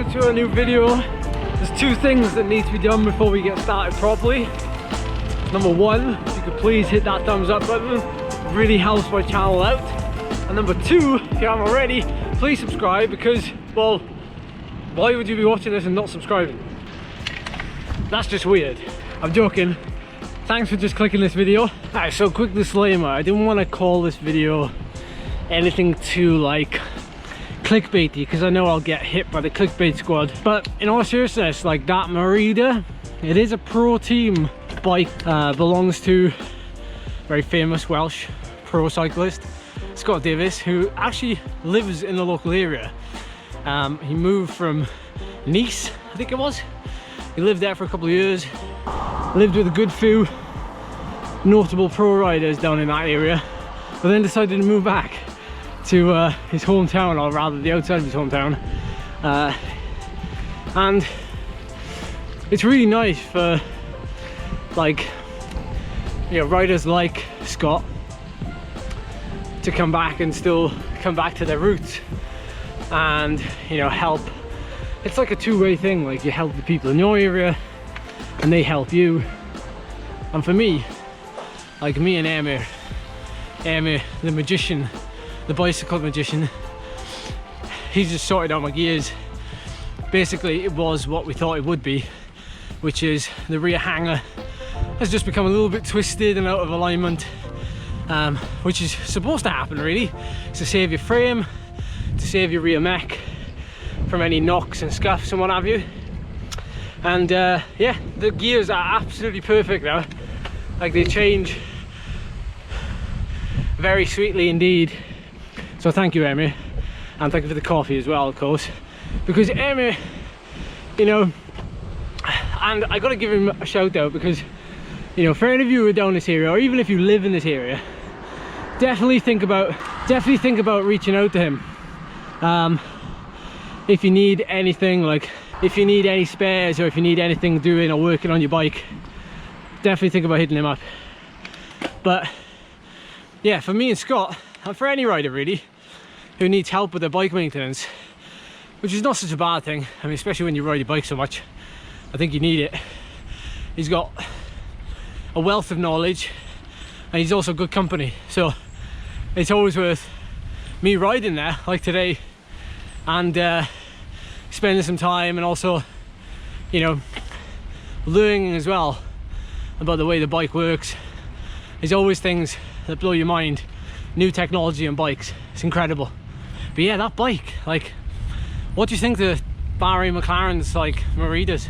welcome to a new video. There's two things that need to be done before we get started properly. Number one, if you could please hit that thumbs up button, it really helps my channel out. And number two, if you haven't already, please subscribe, because, well, why would you be watching this and not subscribing? That's just weird. I'm joking. Thanks for just clicking this video. Alright, so quick disclaimer, I didn't want to call this video anything too like clickbaity, because I know I'll get hit by the clickbait squad. But in all seriousness, like that Merida, it is a pro team bike, belongs to a very famous Welsh pro cyclist, Scott Davis, who actually lives in the local area. He moved from Nice, I think it was. He lived there for a couple of years, lived with a good few notable pro riders down in that area, but then decided to move back to his hometown, or rather the outside of his hometown. And it's really nice for, like, you know, riders like Scott to come back and still come back to their roots and, you know, help. It's like a two-way thing. Like, you help the people in your area and they help you. And for me, like me and Emir the magician, the bicycle magician, he's just sorted out my gears. Basically, it was what we thought it would be, which is the rear hanger has just become a little bit twisted and out of alignment, which is supposed to happen really. It's to save your frame, to save your rear mech from any knocks and scuffs and what have you. And yeah, the gears are absolutely perfect now. Like, they change very sweetly indeed. So thank you, Emmy, and thank you for the coffee as well, of course, because Emmy, you know, and I gotta give him a shout out, because, you know, for any of you who are down this area, or even if you live in this area, definitely think about reaching out to him. If you need anything, like if you need any spares, or if you need anything doing or working on your bike, definitely think about hitting him up. But yeah, for me and Scott, and for any rider really who needs help with their bike maintenance, which is not such a bad thing, I mean, especially when you ride your bike so much, I think you need it. He's got a wealth of knowledge, and he's also good company, so it's always worth me riding there, like today, and spending some time, and also, you know, learning as well about the way the bike works. There's always things that blow your mind, new technology on bikes. It's incredible. But yeah, that bike, like, what do you think the Barry McLaren's like Meridas?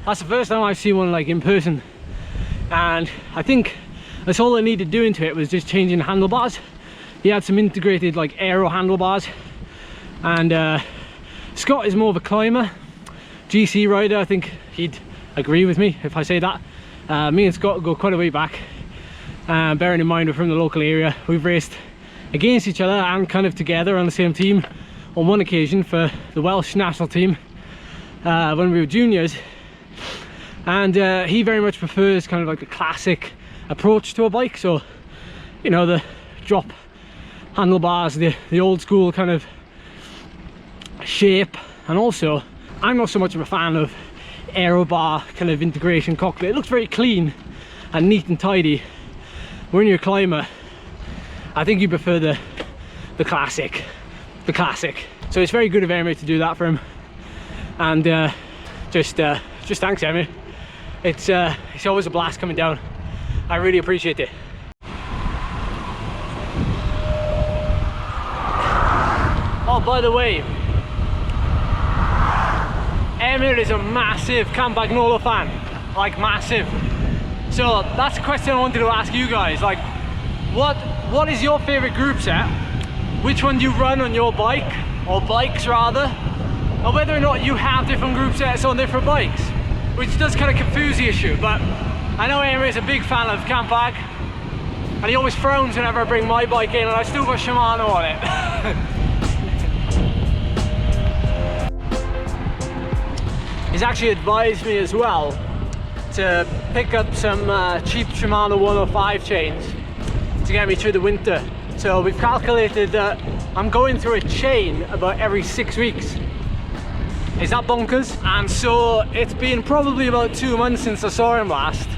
That's the first time I've seen one like in person, and I think that's all I needed doing to it was just changing the handlebars. He had some integrated like aero handlebars, and Scott is more of a climber, GC rider. I think he'd agree with me if I say that. Me and Scott go quite a way back, bearing in mind we're from the local area. We've raced against each other and kind of together on the same team on one occasion for the Welsh national team when we were juniors. And he very much prefers kind of like the classic approach to a bike, so, you know, the drop handlebars, the old school kind of shape. And also, I'm not so much of a fan of aero bar kind of integration cockpit. It looks very clean and neat and tidy. When you're a climber, I think you prefer the classic. So it's very good of Emmy to do that for him, and just thanks, Emmy. It's always a blast coming down. I really appreciate it. Oh, by the way, Emir is a massive Campagnolo fan, like massive. So that's a question I wanted to ask you guys. Like, what is your favorite group set? Which one do you run on your bike, or bikes rather? Or whether or not you have different group sets on different bikes, which does kind of confuse the issue. But I know Emir is a big fan of Campag, and he always frowns whenever I bring my bike in, and I still got Shimano on it. He's actually advised me as well to pick up some cheap Shimano 105 chains to get me through the winter. So we've calculated that I'm going through a chain about every 6 weeks. Is that bonkers? And so it's been probably about 2 months since I saw him last.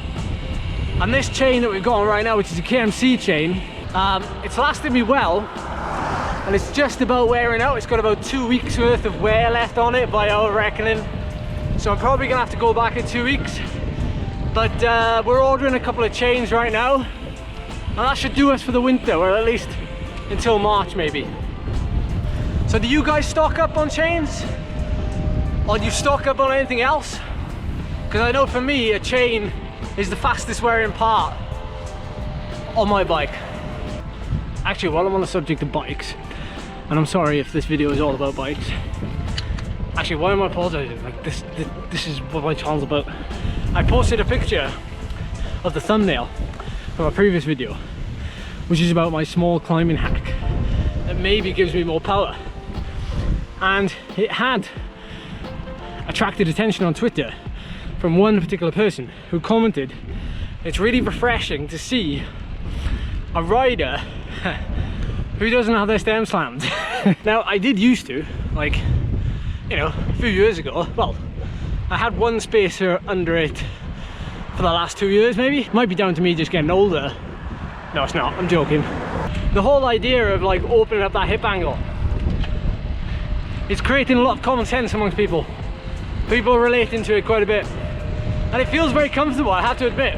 And this chain that we've got on right now, which is a KMC chain, it's lasted me well. And it's just about wearing out. It's got about 2 weeks worth of wear left on it by our reckoning. So I'm probably gonna have to go back in 2 weeks. But we're ordering a couple of chains right now. And that should do us for the winter, or at least until March maybe. So do you guys stock up on chains? Or do you stock up on anything else? Because I know for me, a chain is the fastest wearing part on my bike. Actually, while I'm on the subject of bikes, and I'm sorry if this video is all about bikes. Actually, why am I apologizing? Like this is what my channel's about. I posted a picture of the thumbnail from a previous video, which is about my small climbing hack that maybe gives me more power. And it had attracted attention on Twitter from one particular person who commented, it's really refreshing to see a rider who doesn't have their stem slammed. Now, I did used to, like, you know, a few years ago. Well, I had one spacer under it for the last 2 years maybe. Might be down to me just getting older. No, it's not, I'm joking. The whole idea of like opening up that hip angle, it's creating a lot of common sense amongst people. People are relating to it quite a bit. And it feels very comfortable, I have to admit.